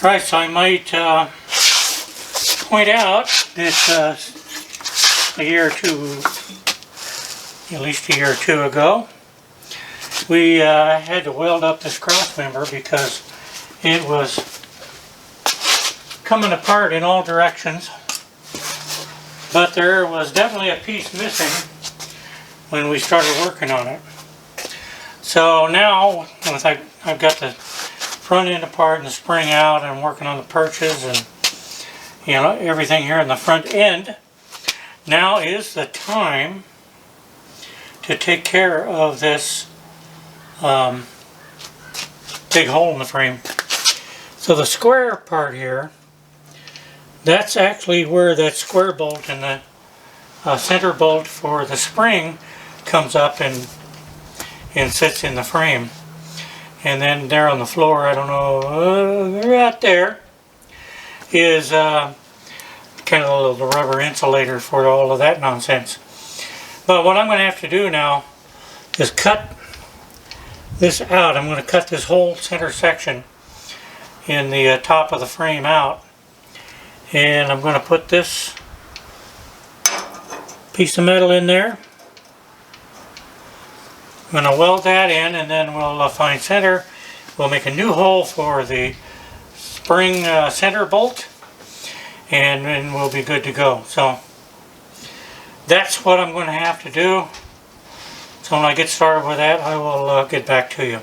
Right, so I might point out that a year or two, at least a year or two ago, we had to weld up this cross member because it was coming apart in all directions, but there was definitely a piece missing when we started working on it. So now, with I've got the front end apart and the spring out, and I'm working on the perches and everything here in the front end. Now is the time to take care of this big hole in the frame. So the square part here, that's actually where that square bolt and the center bolt for the spring comes up and sits in the frame. And then there on the floor, I don't know, right there, is kind of a little rubber insulator for all of that nonsense. But what I'm going to have to do now is cut this out. I'm going to cut this whole center section in the top of the frame out. And I'm going to put this piece of metal in there. I'm going to weld that in, and then we'll find center. We'll make a new hole for the spring center bolt, and then we'll be good to go. So that's what I'm going to have to do. So when I get started with that, I will get back to you.